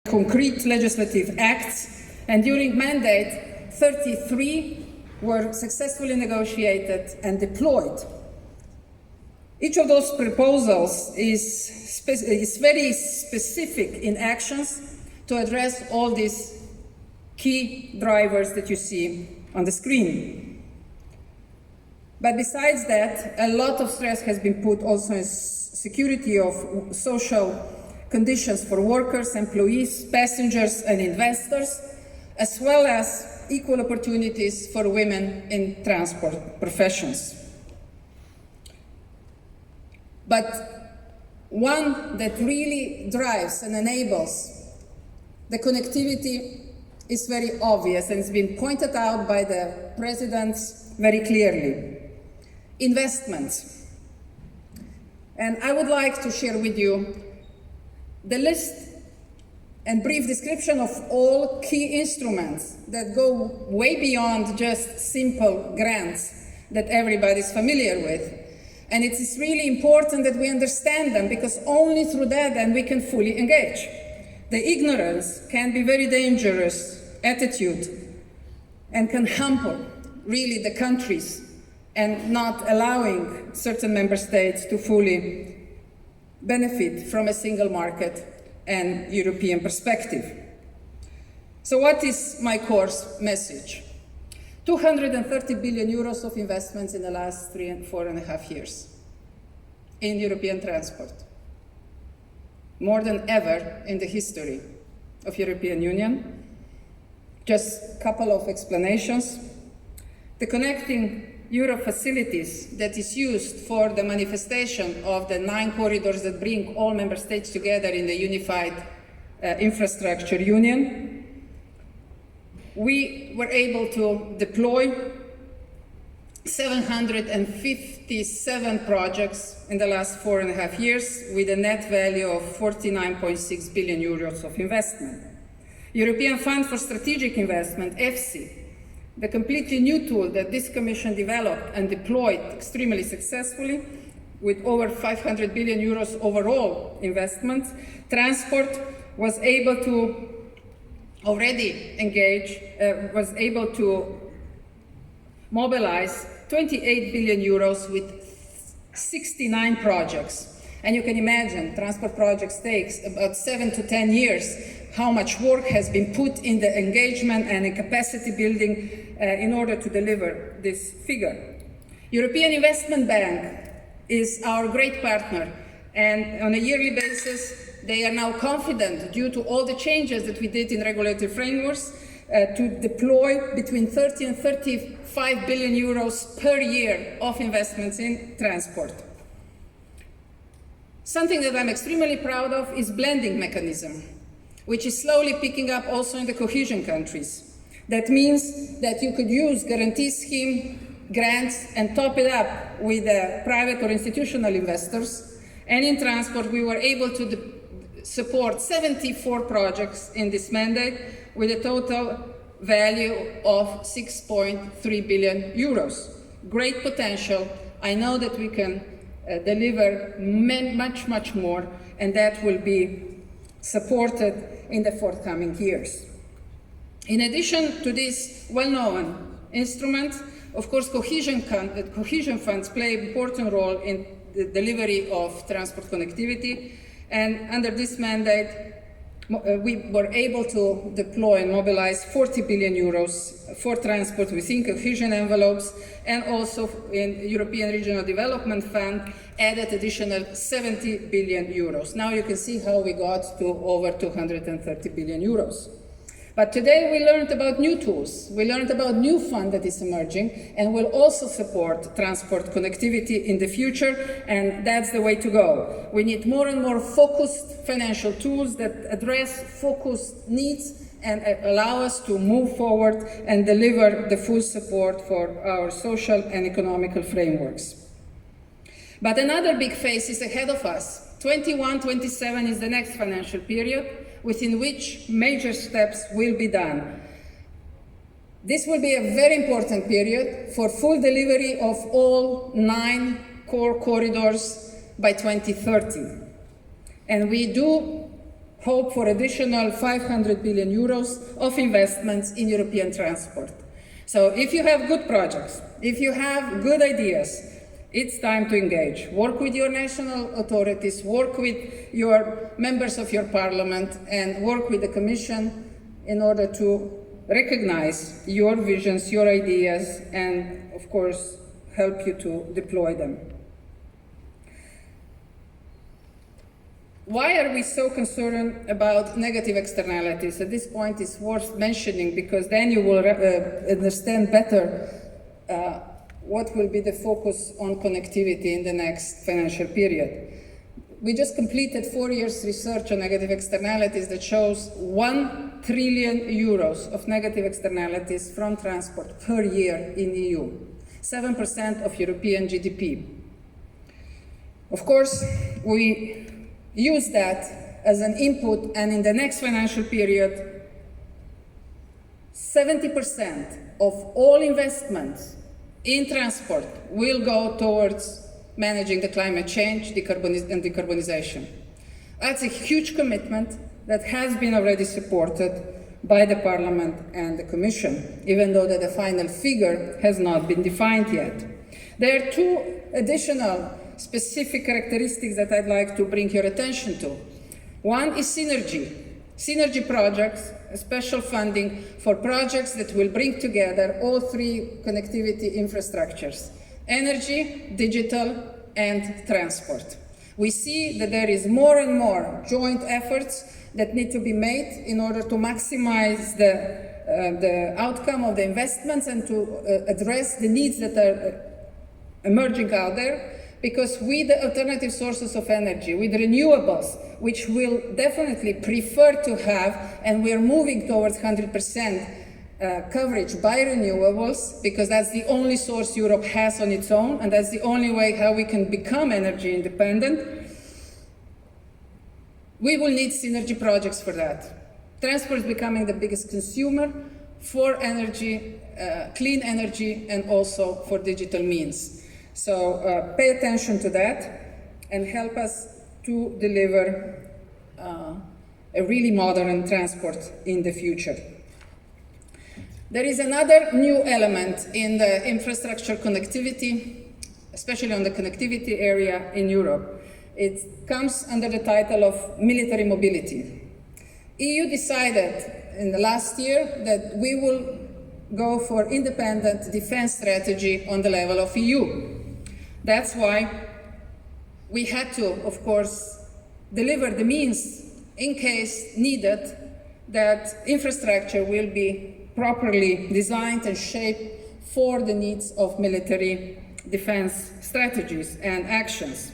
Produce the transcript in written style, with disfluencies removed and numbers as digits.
concrete legislative acts, and during mandate, 33 were successfully negotiated and deployed. Each of those proposals is very specific in actions to address all these key drivers that you see on the screen. But besides that, a lot of stress has been put also on security of social conditions for workers, employees, passengers, and investors, as well as equal opportunities for women in transport professions. But one that really drives and enables the connectivity is very obvious, and it's been pointed out by the presidents very clearly. Investments. And I would like to share with you the list and brief description of all key instruments that go way beyond just simple grants that everybody's familiar with. And it is really important that we understand them, because only through that then we can fully engage. The ignorance can be very dangerous attitude and can hamper really the countries and not allowing certain member states to fully benefit from a single market and European perspective. So what is my core message? 230 billion euros of investments in the last 4.5 years in European transport. More than ever in the history of European Union. Just a couple of explanations. The Connecting Europe facilities that is used for the manifestation of the 9 corridors that bring all member states together in the unified infrastructure union. We were able to deploy 757 projects in the last 4.5 years with a net value of 49.6 billion euros of investment. European Fund for Strategic Investment, EFSI, the completely new tool that this Commission developed and deployed extremely successfully with over 500 billion euros overall investments. Transport was able to already engage, was able to mobilize 28 billion euros with 69 projects. And you can imagine, transport projects takes about 7 to 10 years. How much work has been put in the engagement and in capacity building in order to deliver this figure. European Investment Bank is our great partner, and on a yearly basis, they are now confident, due to all the changes that we did in regulatory frameworks, to deploy between 30 and 35 billion euros per year of investments in transport. Something that I'm extremely proud of is blending mechanism, which is slowly picking up also in the cohesion countries. That means that you could use guarantee scheme grants and top it up with private or institutional investors. And in transport, we were able to support 74 projects in this mandate with a total value of 6.3 billion euros. Great potential. I know that we can deliver much more, and that will be supported in the forthcoming years. In addition to this well-known instrument, of course, cohesion funds play an important role in the delivery of transport connectivity, and under this mandate, we were able to deploy and mobilize 40 billion euros for transport within cohesion envelopes, and also in European Regional Development Fund added additional 70 billion euros. Now you can see how we got to over 230 billion euros. But today we learned about new tools. We learned about new fund that is emerging and will also support transport connectivity in the future, and that's the way to go. We need more and more focused financial tools that address focused needs and allow us to move forward and deliver the full support for our social and economical frameworks. But another big phase is ahead of us. 21-27 is the next financial period, within which major steps will be done. This will be a very important period for full delivery of all 9 core corridors by 2030. And we do hope for additional 500 billion euros of investments in European transport. So if you have good projects, if you have good ideas, it's time to engage. Work with your national authorities, work with your members of your parliament, and work with the Commission in order to recognize your visions, your ideas, and of course, help you to deploy them. Why are we so concerned about negative externalities? At this point, it's worth mentioning because then you will understand better what will be the focus on connectivity in the next financial period. We just completed 4 years research on negative externalities that shows 1 trillion euros of negative externalities from transport per year in the EU, 7% of European GDP. Of course, we use that as an input, and in the next financial period, 70% of all investments in transport will go towards managing the climate change and decarbonization. That's a huge commitment that has been already supported by the Parliament and the Commission, even though the final figure has not been defined yet. There are two additional specific characteristics that I'd like to bring your attention to. One is synergy. Synergy projects, special funding for projects that will bring together all three connectivity infrastructures: energy, digital, and transport. We see that there is more and more joint efforts that need to be made in order to maximize the outcome of the investments and to address the needs that are emerging out there. Because with the alternative sources of energy, with renewables, which we'll definitely prefer to have, and we're moving towards 100% coverage by renewables, because that's the only source Europe has on its own, and that's the only way how we can become energy independent, we will need synergy projects for that. Transport is becoming the biggest consumer for energy, clean energy, and also for digital means. So pay attention to that and help us to deliver a really modern transport in the future. There is another new element in the infrastructure connectivity, especially on the connectivity area in Europe. It comes under the title of military mobility. EU decided in the last year that we will go for independent defense strategy on the level of EU. That's why we had to, of course, deliver the means in case needed that infrastructure will be properly designed and shaped for the needs of military defense strategies and actions.